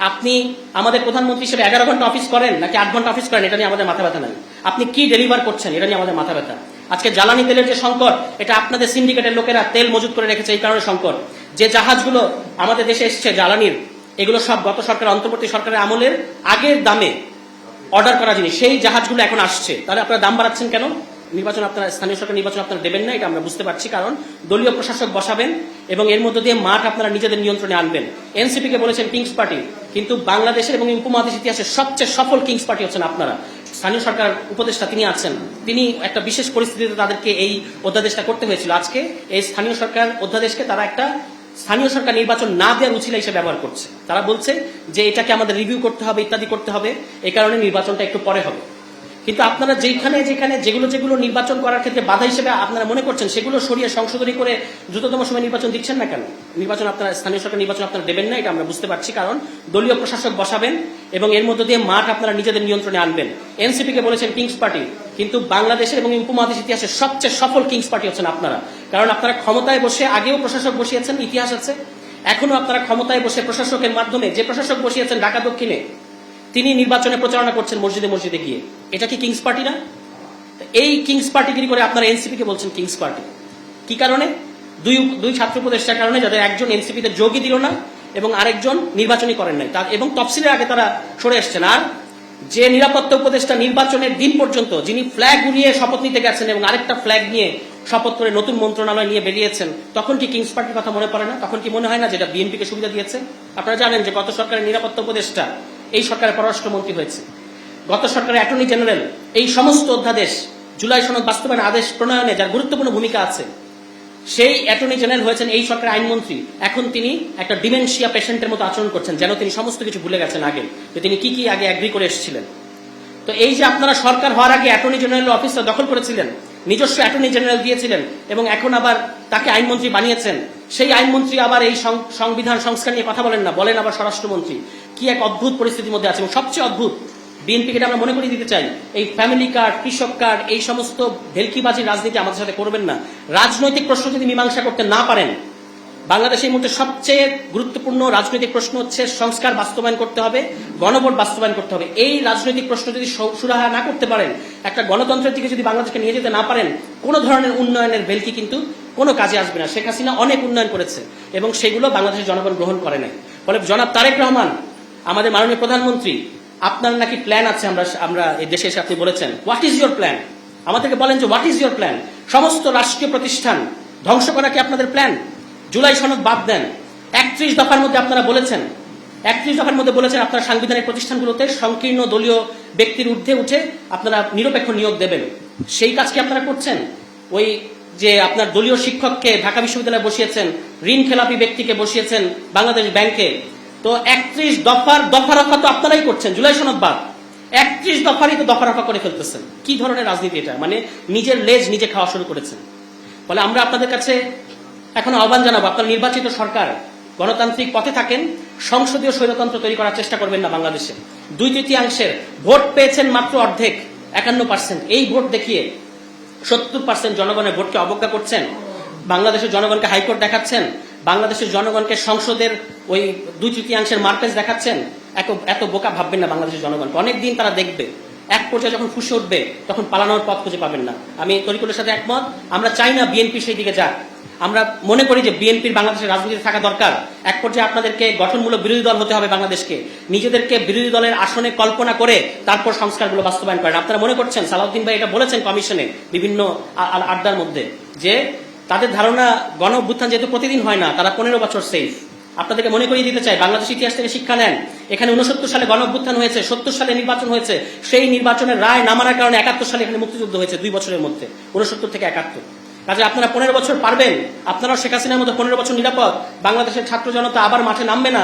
আপনি আমাদের প্রধানমন্ত্রী হিসেবে 11 ঘন্টা অফিস করেন নাকি 8 ঘন্টা অফিস করেন, এটা নিয়ে আমাদের মাথা ব্যথা নাই। আপনি কি ডেলিভার করছেন, এটা নিয়ে আমাদের মাথা ব্যথা। আজকে জ্বালানি তেলের যে সংকট, এটা আপনাদের সিন্ডিকেটের লোকেরা তেল মজুত করে রেখেছে, এই কারণে সংকট। যে জাহাজগুলো আমাদের দেশে এসছে জ্বালানির, এগুলো সব গত সরকার, অন্তর্বর্তী সরকারের আমলের আগের দামে অর্ডার করা জিনিস, সেই জাহাজগুলো এখন আসছে। তাহলে আপনারা দাম বাড়াচ্ছেন কেন? নির্বাচন আপনারা, স্থানীয় সরকার নির্বাচন আপনারা দেবেন না, এটা আমরা বুঝতে পারছি, কারণ দলীয় প্রশাসক বসাবেন এবং এর মধ্য দিয়ে মাঠ আপনারা নিজেদের নিয়ন্ত্রণে আনবেন। এনসিপি কে বলেছেন কিংস পার্টি, কিন্তু বাংলাদেশের এবং উপমহাদেশ ইতিহাসের সবচেয়ে সফল কিংস পার্টি হচ্ছেন আপনারা। স্থানীয় সরকার উপদেষ্টা তিনি আছেন, তিনি একটা বিশেষ পরিস্থিতিতে তাদেরকে এই অধ্যাদেশটা করতে হয়েছিল। আজকে এই স্থানীয় সরকার অধ্যাদেশকে তারা একটা স্থানীয় সরকার নির্বাচন না দেওয়ার উছিলা হিসেবে ব্যবহার করছে। তারা বলছে যে এটাকে আমাদের রিভিউ করতে হবে, ইত্যাদি করতে হবে, এই কারণে নির্বাচনটা একটু পরে হবে। কিন্তু আপনারা যেখানে যেখানে যেগুলো নির্বাচন করার ক্ষেত্রে বাধা হিসেবে আপনারা মনে করছেন, সেগুলো সরিয়ে সংশোধনী করে দ্রুততম সময় নির্বাচন দিচ্ছেন না কেন? নির্বাচন আপনারা, স্থানীয় সরকার নির্বাচন আপনারা দেবেন না, এটা আমরা বুঝতে পারছি, কারণ দলীয় প্রশাসক বসাবেন এবং এর মধ্য দিয়ে মাঠ আপনারা নিজেদের নিয়ন্ত্রণে আনবেন। এনসিপি কে বলেছেন কিংস পার্টি, কিন্তু বাংলাদেশের এবং উপমহাদেশ ইতিহাসের সবচেয়ে সফল কিংস পার্টি হচ্ছেন আপনারা। কারণ আপনারা ক্ষমতায় বসে আগেও প্রশাসক বসিয়েছেন, ইতিহাস আছে, এখনো আপনারা ক্ষমতায় বসে প্রশাসকের মাধ্যমে, যে প্রশাসক বসিয়েছেন ঢাকা দক্ষিণে, তিনি নির্বাচনে প্রচারণা করছেন মসজিদে মসজিদে গিয়ে। এটা কি কিংস পার্টি না? এই কিংস পার্টিগিরি করে আপনারা এনসিপি কে বলছেন কিংস পার্টি। কি কারণে? দুই ছাত্র উপদেষ্টার কারণে, যাদের একজন এনসিপিতে যোগই দিল না এবং আরেকজন নির্বাচনই করেন নাই, এবং তফসিলের আগে তারা সরে আসছেন। আর যে নিরাপত্তা উপদেষ্টা নির্বাচনের দিন পর্যন্ত, যিনি ফ্ল্যাগ উড়িয়ে শপথ নিতে গেছেন এবং আরেকটা ফ্ল্যাগ নিয়ে শপথ করে নতুন মন্ত্রণালয় নিয়ে বেরিয়েছেন, তখন কি কিংস পার্টির কথা মনে পড়ে না? তখন কি মনে হয় না যেটা বিএনপি কে সুবিধা দিয়েছে? আপনারা জানেন যে গত সরকারের নিরাপত্তা উপদেষ্টা এই সরকারের পররাষ্ট্রমন্ত্রী হয়েছে, গত সরকারের অ্যাটর্নি জেনারেল এই সমস্ত অধ্যাদেশ, জুলাই সনদ বাস্তবায়ন আদেশ প্রণয়নে যার গুরুত্বপূর্ণ ভূমিকা আছে, সেই অ্যাটর্নি জেনারেল হয়েছেন এই সরকারের আইনমন্ত্রী। এখন তিনি একটা ডিমেনশিয়া পেশেন্টের মতো আচরণ করছেন, যেন তিনি সমস্ত কিছু ভুলে গেছেন আগে, যে তিনি কি আগে অ্যাগ্রি করে এসেছিলেন। তো এই যে আপনারা সরকার হওয়ার আগে অ্যাটর্নি জেনারেল অফিসটা দখল করেছিলেন, নিজস্ব অ্যাটর্নি জেনারেল দিয়েছিলেন এবং এখন আবার তাকে আইনমন্ত্রী বানিয়েছেন, সেই আইনমন্ত্রী আবার এই সংবিধান সংস্কার নিয়ে কথা বলেন না, বলেন আবার স্বরাষ্ট্রমন্ত্রী। কি এক অদ্ভুত পরিস্থিতির মধ্যে আছে। এবং সবচেয়ে অদ্ভুত, বিএনপিকে আমরা মনে করিয়ে দিতে চাই, এই ফ্যামিলি কার্ড, কৃষক কার্ড, এই সমস্ত ভেলকিবাজির রাজনীতি আমাদের সাথে করবেন না। রাজনৈতিক প্রশ্ন যদি মীমাংসা করতে না পারেন, বাংলাদেশের মধ্যে সবচেয়ে গুরুত্বপূর্ণ রাজনৈতিক প্রশ্ন হচ্ছে সংস্কার বাস্তবায়ন করতে হবে, গণভোট বাস্তবায়ন করতে হবে। এই রাজনৈতিক প্রশ্ন যদি সুরাহা না করতে পারেন, একটা গণতন্ত্রের দিকে যদি বাংলাদেশকে নিয়ে যেতে না পারেন, কোনো ধরনের উন্নয়নের ভেলকি কিন্তু কোনো কাজে আসবে না। শেখ হাসিনা অনেক উন্নয়ন করেছে এবং সেগুলো বাংলাদেশের জনগণ গ্রহণ করে নাই। ফলে জনাব তারেক রহমান, আমাদের মাননীয় প্রধানমন্ত্রী, আপনার নাকি প্ল্যান আছে, আমরা এই দেশে এসে আপনি বলেছেন, হোয়াট ইজ ইউর প্ল্যান? আমাদেরকে বলেন যে হোয়াট ইজ ইউর প্ল্যান। সমস্ত রাষ্ট্রীয় প্রতিষ্ঠান ধ্বংস করা কি আপনাদের প্ল্যান? জুলাই সনদ বাদ দেন। 31 দফার মধ্যে আপনারা বলেছেন, 31 দফার মধ্যে বলেছেন আপনারা সাংবিধানিক প্রতিষ্ঠানগুলোতে সংকীর্ণ দলীয় ব্যক্তির ঊর্ধ্বে উঠে আপনারা নিরপেক্ষ নিয়োগ দেবেন। সেই কাজ কি আপনারা করছেন? ওই যে আপনার দলীয় শিক্ষককে ঢাকা বিশ্ববিদ্যালয়ে বসিয়েছেন, ঋণ খেলাপি ব্যক্তিকে বসিয়েছেন বাংলাদেশ ব্যাংকে, তো 31 দফা রফা তো আপনারাই করছেন, জুলাই সনদ বাদ। 31 দফারই তো দফা রফা করে ফেলতেছেন। কি ধরনের রাজনীতি এটা? মানে নিজের লেজ নিজে খাওয়া শুরু করেছেন। ফলে আমরা আপনাদের কাছে এখন আহ্বান জানাবো, আপনার নির্বাচিত সরকার গণতান্ত্রিক পথে থাকেন, সংসদীয় স্বৈরতন্ত্র তৈরি করার চেষ্টা করবেন না। বাংলাদেশে 2/3 ভোট পেয়েছেন মাত্র অর্ধেক, 51%। এই ভোট দেখিয়ে 70% জনগণের ভোটকে অবজ্ঞা করছেন, বাংলাদেশের জনগণকে হাইকোর্ট দেখাচ্ছেন, বাংলাদেশের জনগণকে সংসদের ওই 2/3 মার্কেজ দেখাচ্ছেন। এত বোকা ভাববেন না বাংলাদেশের জনগণকে। অনেকদিন তারা দেখবে, এক পর্যায়ে যখন ফুসে উঠবে তখন পালানোর পথ খুঁজে পাবেন না। আমি তরিকুলের সাথে একমত, আমরা চাই না বিএনপি সেই দিকে যাক। আমরা মনে করি যে বিএনপির বাংলাদেশের রাজনীতিতে থাকা দরকার। এক পর্যায়ে আপনাদেরকে গঠনমূলক বিরোধী দল হতে হবে বাংলাদেশকে, নিজেদেরকে বিরোধী দলের আসনে কল্পনা করে তারপর সংস্কারগুলো বাস্তবায়ন করেন। আপনারা মনে করছেন, সালাউদ্দিন ভাই এটা বলেছেন কমিশনে বিভিন্ন আড্ডার মধ্যে, যে তাদের ধারণা গণ অভ্যুত্থান যেহেতু প্রতিদিন হয় না, তারা 15 বছর সেফ। আপনাদেরকে মনে করিয়ে দিতে চাই, বাংলাদেশ ইতিহাস থেকে শিক্ষা নেন। এখানে 69 সালে গণ অভ্যুত্থান হয়েছে, 70 সালে নির্বাচন হয়েছে, সেই নির্বাচনের রায় না মানার কারণে 71 সালে এখানে মুক্তিযুদ্ধ হয়েছে 2 বছরের মধ্যে, 69 থেকে 71। কাজে আপনারা 15 বছর পারবেন, আপনারাও শেখ হাসিনার মতো 15 বছর নিরাপদ, বাংলাদেশের ছাত্র জনতা আবার মাঠে নামবে না,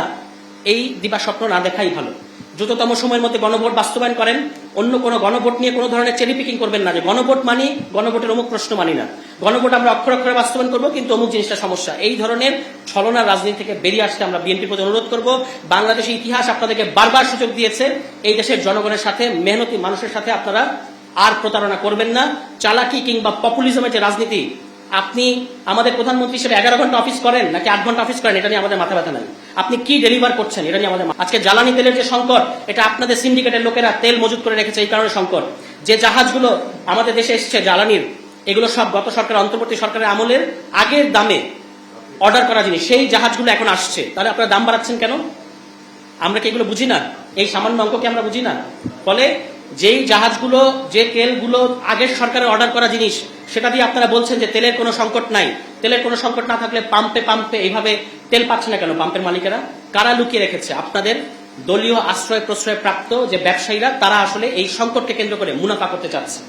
এই দিবা স্বপ্ন না দেখাই ভালো। দ্রুততম সময়ের মধ্যে গণভোট বাস্তবায়ন করেন। অন্য কোনো গণভোট নিয়ে কোনো ধরনের চেরি পিকিং করবেন না, যে গণভোট মানি, গণভোটের অমুক প্রশ্ন মানি না, গণভোট আমরা অক্ষরে অক্ষরে বাস্তবায়ন করবো কিন্তু অমুক জিনিসটা সমস্যা। এই ধরনের ছলনার রাজনীতি থেকে বেরিয়ে আসতে আমরা বিএনপির প্রতি অনুরোধ করব। বাংলাদেশের ইতিহাস আপনাদেরকে বারবার সুযোগ দিয়েছে, এই দেশের জনগণের সাথে, মেহনতি মানুষের সাথে আপনারা আর প্রতারণা করবেন না। চালাকি কিংবা পপুলিজমের যে রাজনীতি, আপনি আমাদের প্রধানমন্ত্রী হিসেবে 11 ঘন্টা অফিস করেন নাকি 8 ঘন্টা অফিস করেন, এটা নিয়ে আমাদের মাথা ব্যথা নাই। আপনি কি ডেলিভার করছেন, এটা নিয়ে আমাদের আজকে জ্বালানি তেলের যে সংকট, এটা আপনাদের সিন্ডিকেটের লোকেরা তেল মজুত করে রেখেছে, এই কারণে সংকট। যে জাহাজগুলো আমাদের দেশে এসছে জ্বালানির, এগুলো সব গত সরকার, অন্তর্বর্তী সরকারের আমলের আগের দামে অর্ডার করা জিনিস, সেই জাহাজগুলো এখন আসছে। তাহলে আপনারা দাম বাড়াচ্ছেন কেন? আমরা কি এগুলো বুঝি না? এই সামান্য অঙ্ক কি আমরা বুঝি না? ফলে যেই জাহাজগুলো, যে তেলগুলো আগের সরকারের অর্ডার করা জিনিস, সেটা দিয়ে আপনারা বলছেন যে তেলের কোনো সংকট নাই। তেলের কোনো সংকট না থাকলে পাম্পে পাম্পে এইভাবে তেল পাচ্ছে না কেন পাম্পের মালিকেরা? কারা লুকিয়ে রেখেছে? আপনাদের দলীয় আশ্রয় প্রশ্রয় প্রাপ্ত যে ব্যবসায়ীরা, তারা আসলে এই সংকটকে কেন্দ্র করে মুনাফা করতে চাচ্ছে।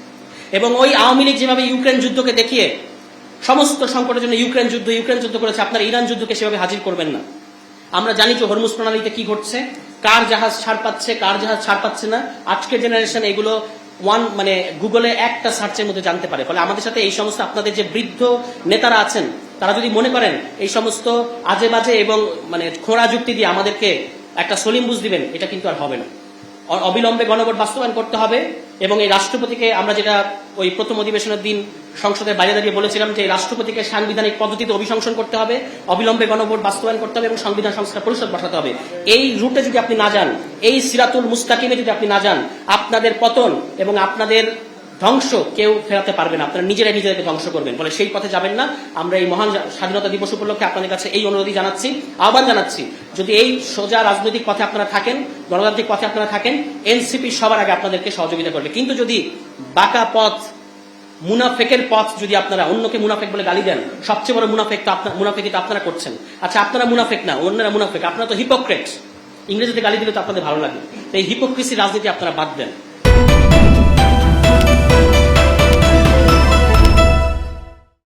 এবং ওই আওয়ামী লীগ যেভাবে ইউক্রেন যুদ্ধকে দেখিয়ে সমস্ত সংকটের জন্য ইউক্রেন যুদ্ধ করেছে, আপনারা ইরান যুদ্ধকে সেভাবে হাজির করবেন না। আমরা জানি যে হরমুজ প্রণালীতে কি ঘটছে, কার জাহাজ ছাড় পাচ্ছে, কার জাহাজ ছাড় পাচ্ছে না। আজকের জেনারেশন এগুলো গুগলে একটা সার্চের মধ্যে জানতে পারে। ফলে আমাদের সাথে এই সমস্ত আপনাদের যে বৃদ্ধ নেতারা আছেন, তারা যদি মনে করেন এই সমস্ত আজে বাজে এবং খোঁড়া যুক্তি দিয়ে আমাদেরকে একটা সলিম বুঝ দিবেন, এটা কিন্তু আর হবে না। অবিলম্বে গণভোট বাস্তবায়ন করতে হবে। এবং এই রাষ্ট্রপতিকে আমরা যেটা ওই প্রথম অধিবেশনের দিন সংসদের বাইরে দাঁড়িয়ে বলেছিলাম, যে এই রাষ্ট্রপতিকে সাংবিধানিক পদ্ধতিতে অভিশংসন করতে হবে, অবিলম্বে গণভোট বাস্তবায়ন করতে হবে এবং সংবিধান সংস্কার পরিষদ বসাতে হবে। এই রুটে যদি আপনি না যান, এই সিরাতুল মুস্তাকিমে যদি আপনি না যান, আপনাদের পতন এবং আপনাদের ধ্বংস কেউ ফেরাতে পারবে না। আপনারা নিজেরাই নিজেদেরকে ধ্বংস করবেন। ফলে সেই পথে যাবেন না। আমরা এই মহান স্বাধীনতা দিবস উপলক্ষে আপনাদের কাছে এই অনুরোধই জানাচ্ছি, আহ্বান জানাচ্ছি, যদি এই সোজা রাজনৈতিক পথে আপনারা থাকেন, গণতান্ত্রিক পথে আপনারা থাকেন, এনসিপি সবার আগে আপনাদেরকে সহযোগিতা করবে। কিন্তু যদি বাঁকা পথ, মুনাফেকের পথ যদি আপনারা অন্যকে মুনাফেক বলে গালি দেন, সবচেয়ে বড় মুনাফেকি তো আপনারা করছেন। আচ্ছা, আপনারা মুনাফেক না, অন্যরা মুনাফেক, আপনারা তো হিপোক্রেট। ইংরেজিতে গালি দিলে তো আপনাদের ভালো লাগে। এই হিপোক্রেসি রাজনীতি আপনারা বাদ দেন।